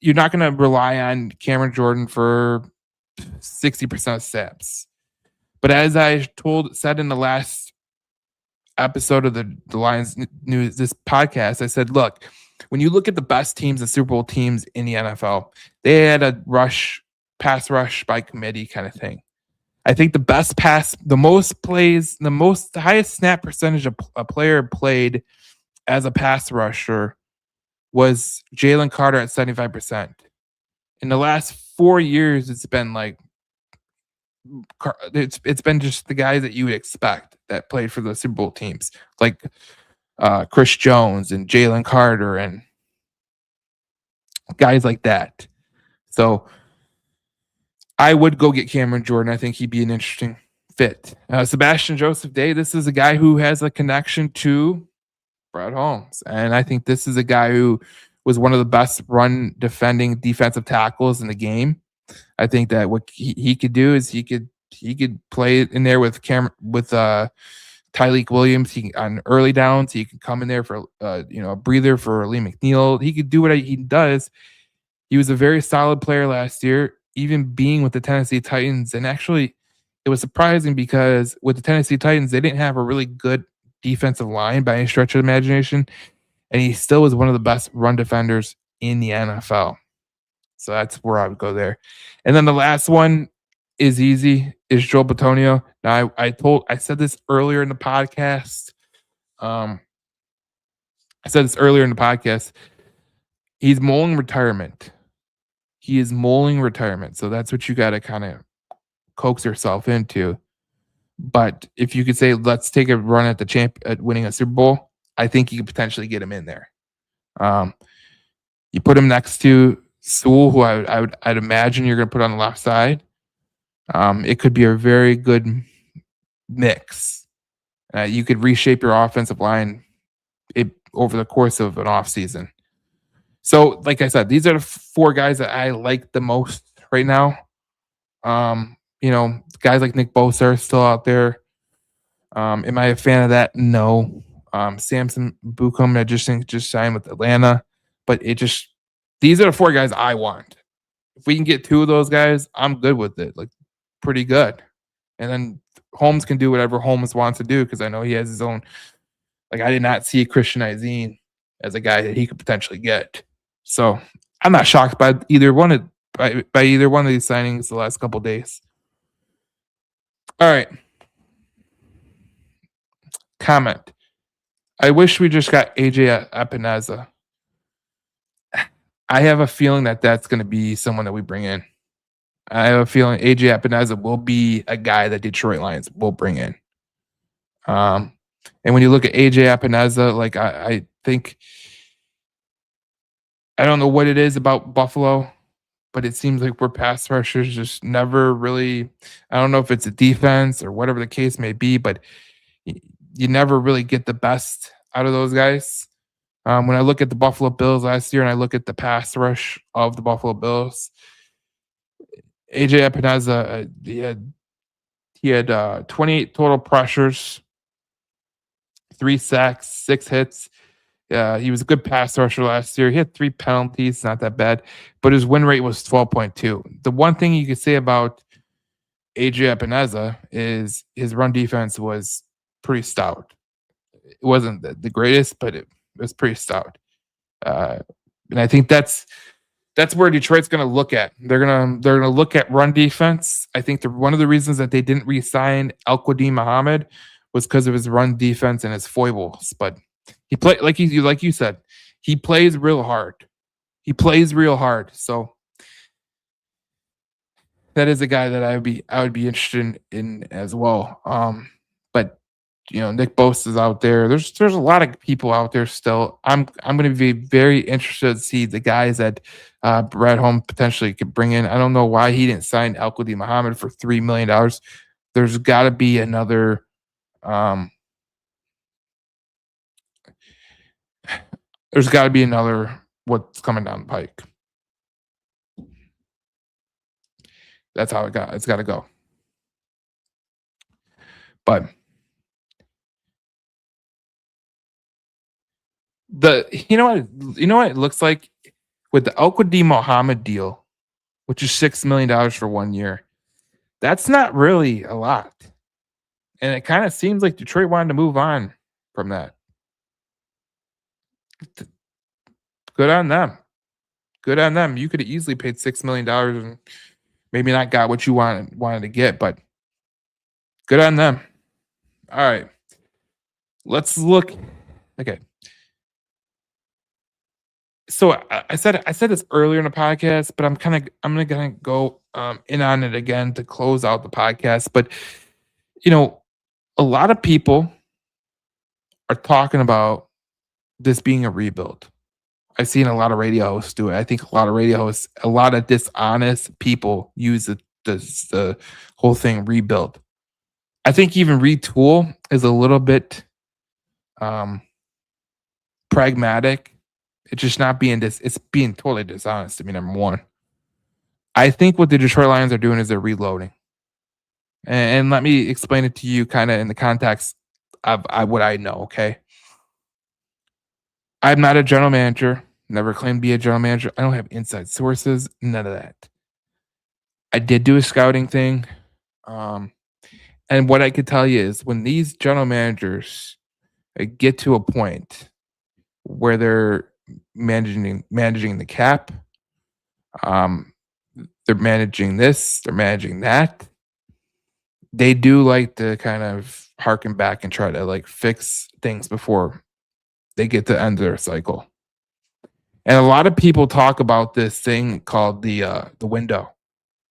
you're not going to rely on Cameron Jordan for 60% of snaps. But as I said in the last episode of the Lions News, this podcast, I said, look, when you look at the best teams and Super Bowl teams in the NFL, they had a pass rush by committee kind of thing. I think the best pass, the highest snap percentage a player played as a pass rusher was Jalen Carter at 75%. In the last 4 years, it's been like It's been just the guys that you would expect that played for the Super Bowl teams, like Chris Jones and Jalen Carter and guys like that. So I would go get Cameron Jordan. I think he'd be an interesting fit. Sebastian Joseph Day, this is a guy who has a connection to Brett Holmes. And I think this is a guy who was one of the best run defending defensive tackles in the game. I think that what he could do is he could play in there with Tyleik Williams. He on early downs, he could come in there for a breather for Lee McNeil. He could do what he does. He was a very solid player last year, even being with the Tennessee Titans. And actually, it was surprising because with the Tennessee Titans, they didn't have a really good defensive line by any stretch of the imagination. And he still was one of the best run defenders in the NFL. So that's where I would go there. And then the last one is easy, is Joel Bitonio. Now I said this earlier in the podcast. Um, I said this earlier in the podcast. He's mulling retirement. He is mulling retirement. So that's what you got to kind of coax yourself into. But if you could say, let's take a run at at winning a Super Bowl, I think you could potentially get him in there. You put him next to Sewell, who I'd imagine you're going to put on the left side. It could be a very good mix. You could reshape your offensive line over the course of an offseason. So, like I said, these are the four guys that I like the most right now. Guys like Nick Bosa are still out there. Am I a fan of that? No. Samson Bucum, I just think just signed with Atlanta, but these are the four guys I want. If we can get two of those guys, I'm good with it. Like, pretty good. And then Holmes can do whatever Holmes wants to do because I know he has his own. Like, I did not see Christian Izine as a guy that he could potentially get. So I'm not shocked by either one of these signings the last couple days. All right. Comment. I wish we just got AJ Epineza. I have a feeling that that's going to be someone that we bring in. I have a feeling AJ Epineza will be a guy that Detroit Lions will bring in. And when you look at AJ Epineza, like I think I don't know what it is about Buffalo, but it seems like we're pass rushers just never really. I don't know if it's a defense or whatever the case may be, but you never really get the best out of those guys. When I look at the Buffalo Bills last year and I look at the pass rush of the Buffalo Bills, AJ Epineza, he had 28 total pressures, 3 sacks, 6 hits. He was a good pass rusher last year. He had 3 penalties, not that bad, but his win rate was 12.2. The one thing you could say about AJ Epineza is his run defense was pretty stout. It wasn't the greatest, but it was pretty stout. And I think that's where Detroit's going to look at. They're gonna look at run defense. I think one of the reasons that they didn't re-sign Al-Quadin Muhammad was because of his run defense and his foibles. But he played like you said, he plays real hard. He plays real hard. So that is a guy that I would be interested in as well. But Nick Bosa is out there. There's a lot of people out there still. I'm going to be very interested to see the guys that Brad Holmes potentially could bring in. I don't know why he didn't sign Al-Quadin Muhammad for $3 million. There's got to be another. There's got to be another what's coming down the pike. That's how it's got to go. But you know what it looks like with the Al-Quadin Muhammad deal, which is $6 million for 1 year. That's not really a lot. And it kind of seems like Detroit wanted to move on from that. Good on them. Good on them. You could have easily paid $6 million and maybe not got what you wanted to get, but good on them. All right. Let's look. Okay. So I said this earlier in the podcast, but I'm gonna go in on it again to close out the podcast. But you know, a lot of people are talking about this being a rebuild. I've seen a lot of radio hosts do it. I think a lot of radio hosts, a lot of dishonest people use the whole thing rebuild. I think even retool is a little bit um, pragmatic. It's just not being it's being totally dishonest to me. Number one, I think what the Detroit Lions are doing is they're reloading, and let me explain it to you, kind of in the context of what I know. Okay, I'm not a general manager. Never claimed to be a general manager. I don't have inside sources. None of that. I did do a scouting thing. Um, and what I could tell you is when these general managers get to a point where they're managing the cap, um, they're managing this, they're managing that. They do like to kind of harken back and try to like fix things before they get to end their cycle. And a lot of people talk about this thing called the window,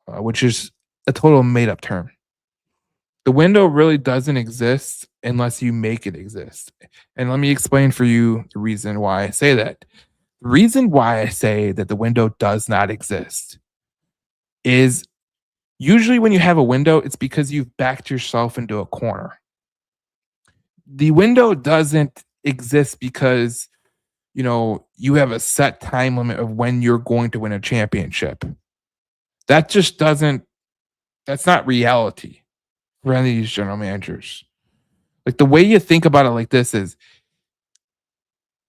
which is a total made up term. The window really doesn't exist unless you make it exist. And let me explain for you the reason why I say that. The reason why I say that the window does not exist is usually when you have a window, it's because you've backed yourself into a corner. The window doesn't exist because you have a set time limit of when you're going to win a championship. That just doesn't that's not reality for any of these general managers. Like the way you think about it like this is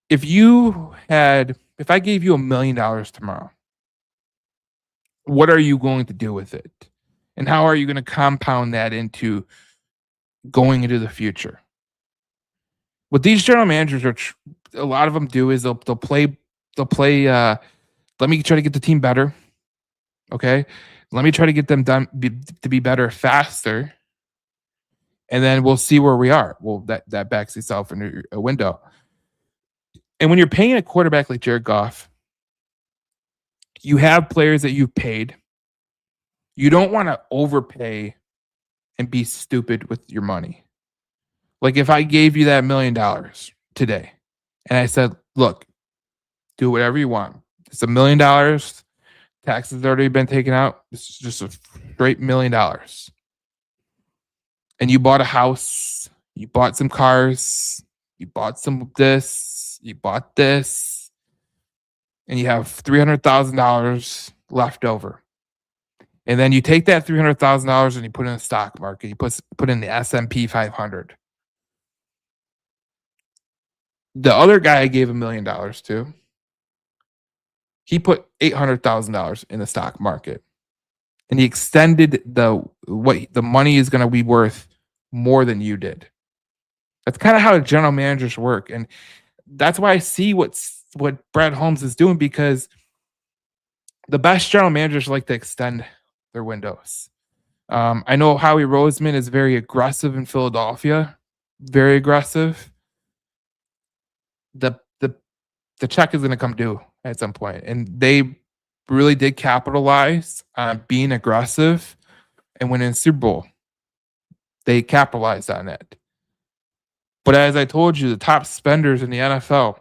if I gave you $1 million tomorrow, what are you going to do with it? And how are you going to compound that into going into the future? What these general managers a lot of them do is they'll play let me try to get the team better. Okay. Let me try to get them to be better faster. And then we'll see where we are. Well, that backs itself into a window. And when you're paying a quarterback like Jared Goff, you have players that you've paid. You don't want to overpay and be stupid with your money. Like if I gave you that $1 million today and I said, look, do whatever you want. It's $1 million. Taxes already been taken out. This is just a straight $1 million. And you bought a house, you bought some cars, you bought some of this, you bought this, and you have $300,000 left over. And then you take that $300,000 and you put it in the stock market. You put in the S&P 500. The other guy I gave $1 million to, he put $800,000 in the stock market, and he extended what the money is going to be worth more than you did. That's kind of how general managers work, and that's why I see what Brad Holmes is doing, because the best general managers like to extend their windows. I know Howie Roseman is very aggressive in Philadelphia, very aggressive. The the the check is going to come due at some point, and they really did capitalize on being aggressive and winning Super Bowl. They capitalized on it. But as I told you, the top spenders in the NFL,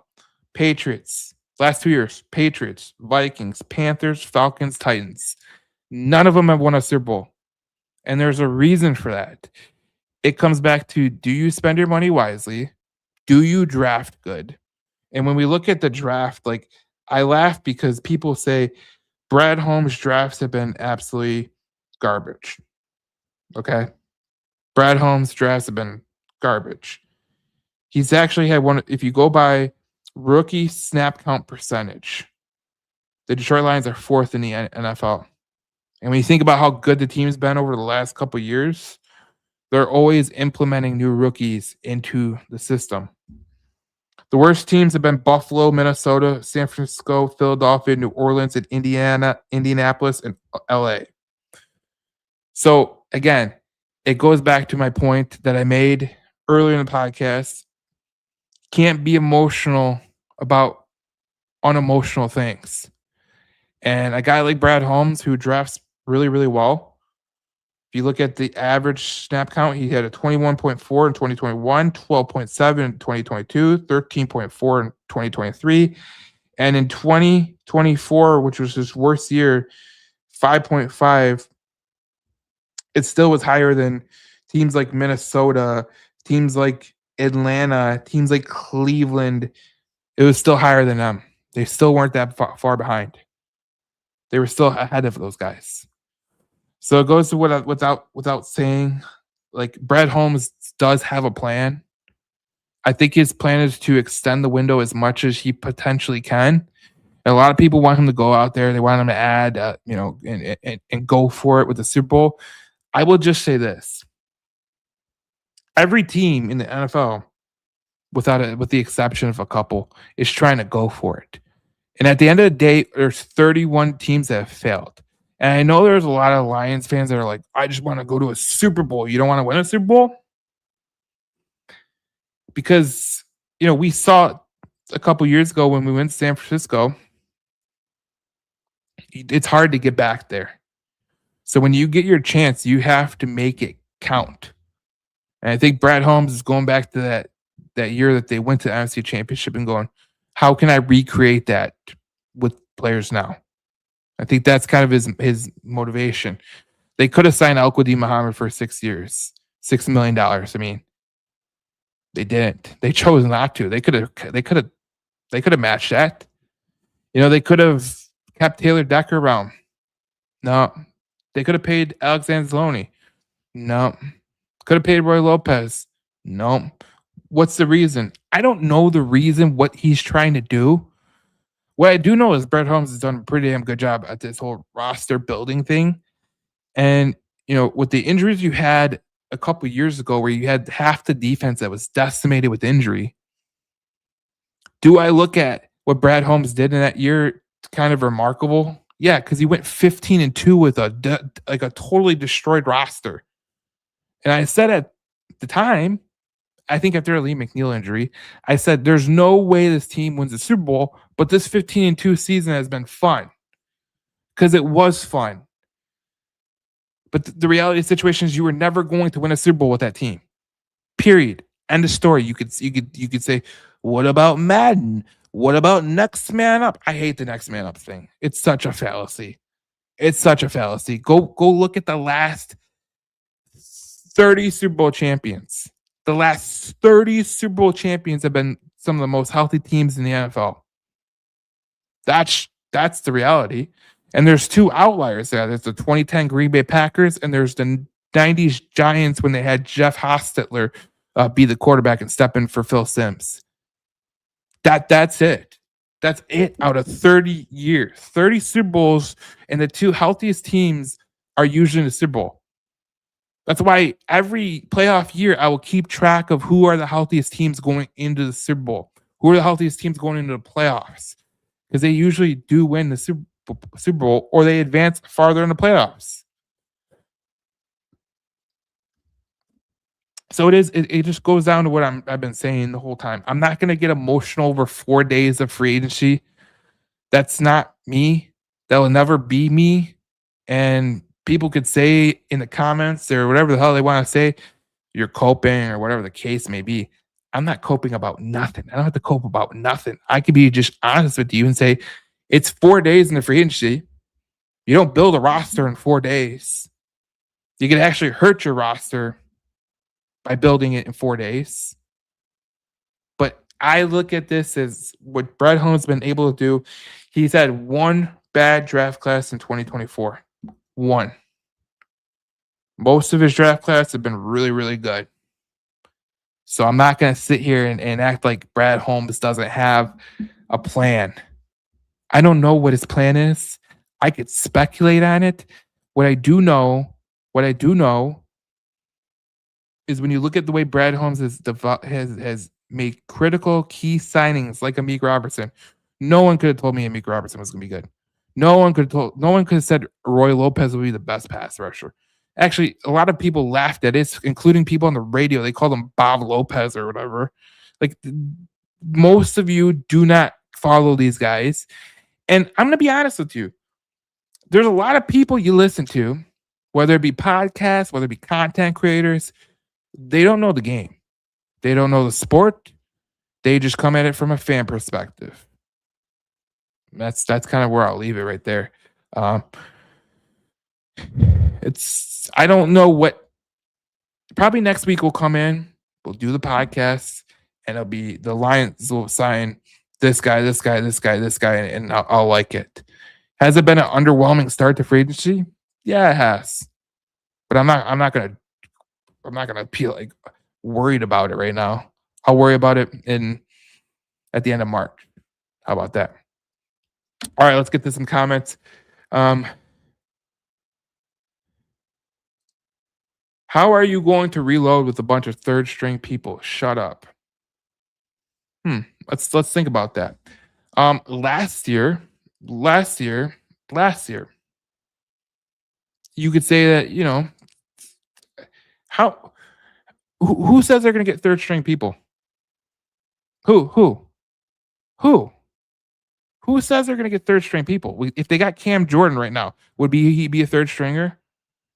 Patriots, last 2 years, Patriots, Vikings, Panthers, Falcons, Titans. None of them have won a Super Bowl. And there's a reason for that. It comes back to, do you spend your money wisely? Do you draft good? And when we look at the draft, like I laugh because people say Brad Holmes' drafts have been absolutely garbage. Okay. Brad Holmes' drafts have been garbage. He's actually had one. If you go by rookie snap count percentage, the Detroit Lions are fourth in the NFL. And when you think about how good the team's been over the last couple of years, they're always implementing new rookies into the system. The worst teams have been Buffalo, Minnesota, San Francisco, Philadelphia, New Orleans, and Indianapolis, and LA. So again, it goes back to my point that I made earlier in the podcast. Can't be emotional about unemotional things. And a guy like Brad Holmes, who drafts really, really well, if you look at the average snap count, he had a 21.4 in 2021, 12.7 in 2022, 13.4 in 2023. And in 2024, which was his worst year, 5.5, it still was higher than teams like Minnesota, teams like Atlanta, teams like Cleveland. It was still higher than them. They still weren't that far behind. They were still ahead of those guys. So it goes to without saying, like Brad Holmes does have a plan. I think his plan is to extend the window as much as he potentially can. And a lot of people want him to go out there. They want him to add, and go for it with the Super Bowl. I will just say this: every team in the NFL, with the exception of a couple, is trying to go for it. And at the end of the day, there's 31 teams that have failed. And I know there's a lot of Lions fans that are like, I just want to go to a Super Bowl. You don't want to win a Super Bowl? Because, we saw a couple years ago when we went to San Francisco, it's hard to get back there. So when you get your chance, you have to make it count. And I think Brad Holmes is going back to that year that they went to the NFC Championship and going, how can I recreate that with players now? I think that's kind of his motivation. They could have signed Al-Quadin Muhammad for 6 years, $6 million. I mean, they didn't. They chose not to. They could have matched that. They could have kept Taylor Decker around. No. They could have paid Alex Anzalone. No. Could have paid Roy Lopez. No. What's the reason? I don't know the reason, what he's trying to do. What I do know is Brett Holmes has done a pretty damn good job at this whole roster building thing. And, with the injuries you had a couple years ago where you had half the defense that was decimated with injury, do I look at what Brad Holmes did in that year kind of remarkable? Yeah, because he went 15-2 with a totally destroyed roster. And I said at the time, I think after a Lee McNeil injury, I said there's no way this team wins the Super Bowl, but this 15-2 season has been fun. Because it was fun. But the reality of the situation is you were never going to win a Super Bowl with that team. Period. End of story. You could say, what about Madden? What about next man up? I hate the next man up thing. It's such a fallacy. Go look at the last 30 Super Bowl champions. The last 30 Super Bowl champions have been some of the most healthy teams in the NFL. That's the reality. And there's two outliers there. There's the 2010 Green Bay Packers, and there's the 90s Giants when they had Jeff Hostetler be the quarterback and step in for Phil Simms. That's it. That's it out of 30 years. 30 Super Bowls, and the two healthiest teams are usually in the Super Bowl. That's why every playoff year I will keep track of who are the healthiest teams going into the Super Bowl. Who are the healthiest teams going into the playoffs? Because they usually do win the Super Bowl, or they advance farther in the playoffs. So it just goes down to what I've been saying the whole time. I'm not going to get emotional over 4 days of free agency. That's not me. That will never be me. And people could say in the comments or whatever the hell they want to say, you're coping or whatever the case may be. I'm not coping about nothing. I don't have to cope about nothing. I could be just honest with you and say, it's 4 days in the free agency. You don't build a roster in 4 days. You can actually hurt your roster by building it in 4 days. But I look at this as what Brad Holmes has been able to do. He's had one bad draft class in 2024. One. Most of his draft class have been really, really good. So I'm not going to sit here and act like Brad Holmes doesn't have a plan. I don't know what his plan is. I could speculate on it. What I do know is when you look at the way Brad Holmes has made critical key signings like Amik Robertson, no one could have told me Amik Robertson was going to be good. No one could have said Roy Lopez would be the best pass rusher. Actually, a lot of people laughed at it, including people on the radio. They called him Bob Lopez or whatever. Like, most of you do not follow these guys. And I'm going to be honest with you. There's a lot of people you listen to, whether it be podcasts, whether it be content creators, they don't know the game. They don't know the sport. They just come at it from a fan perspective. That's kind of where I'll leave it right there. Um, I don't know what. Probably next week we'll come in, we'll do the podcast, and it'll be the Lions will sign this guy, this guy, this guy, this guy, and I'll like it. Has it been an underwhelming start to free agency? Yeah, it has. But I'm not gonna be like worried about it right now. I'll worry about it at the end of March. How about that? All right, let's get to some comments. How are you going to reload with a bunch of third string people? Shut up. Let's think about that. Last year, you could say that, how who says they're gonna get third string people? Who? Who? Who says they're gonna get third string people? If they got Cam Jordan right now, would he be a third stringer?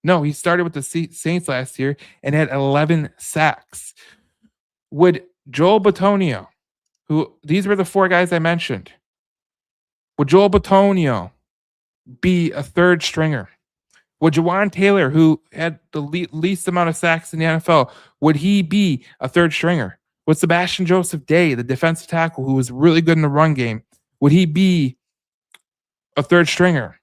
No, he started with the Saints last year and had 11 sacks. Would Joel Bitonio, these were the four guys I mentioned, would Joel Bitonio be a third stringer? Would Jawan Taylor, who had the least amount of sacks in the NFL, would he be a third stringer? Would Sebastian Joseph Day, the defensive tackle who was really good in the run game, would he be a third stringer?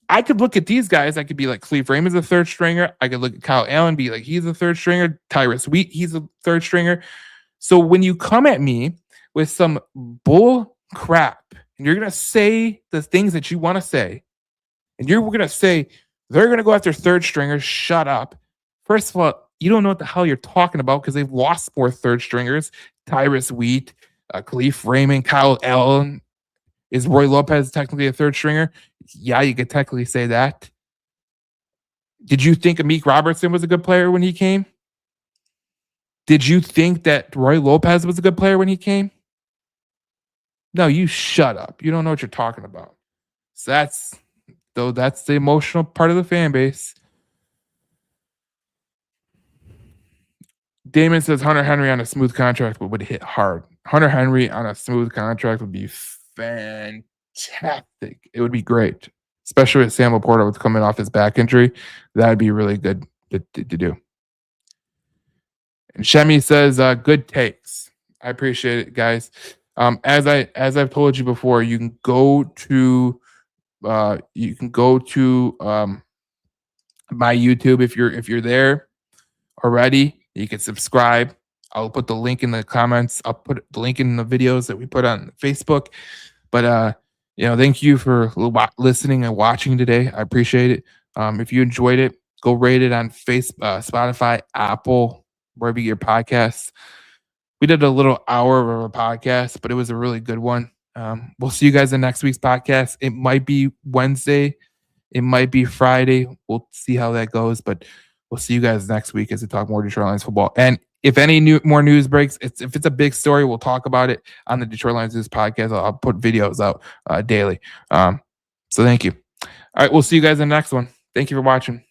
I could look at these guys. I could be like Cleve Raymond's a third stringer. I could look at Kyle Allen, be like, he's a third stringer. Tyrus Wheat, he's a third stringer. So when you come at me with some bull crap and you're going to say the things that you want to say, and you're going to say they're going to go after third stringers, shut up. First of all, you don't know what the hell you're talking about because they've lost more third stringers. Tyrus Wheat, Khalif Raymond, Kyle Allen. Is Roy Lopez technically a third stringer? Yeah, you could technically say that. Did you think Amik Robertson was a good player when he came? Did you think that Roy Lopez was a good player when he came? No, you shut up. You don't know what you're talking about. So that's the emotional part of the fan base. Damon says Hunter Henry on a smooth contract would hit hard. Hunter Henry on a smooth contract would be fantastic. It would be great, especially with Sam Laporta with coming off his back injury. That'd be really good to do. And Shemi says, good takes. I appreciate it, guys. As I've told you before, you can go to my YouTube if you're there already. You can subscribe. I'll put the link in the comments. I'll put the link in the videos that we put on Facebook. But thank you for listening and watching today. I appreciate it. If you enjoyed it, go rate it on Spotify, Apple, wherever you get your podcasts. We did a little hour of a podcast, but it was a really good one. We'll see you guys in next week's podcast. It might be Wednesday. It might be Friday. We'll see how that goes, but we'll see you guys next week as we talk more Detroit Lions football. And if any more news breaks, if it's a big story, we'll talk about it on the Detroit Lions News podcast. I'll put videos out daily. So thank you. All right, we'll see you guys in the next one. Thank you for watching.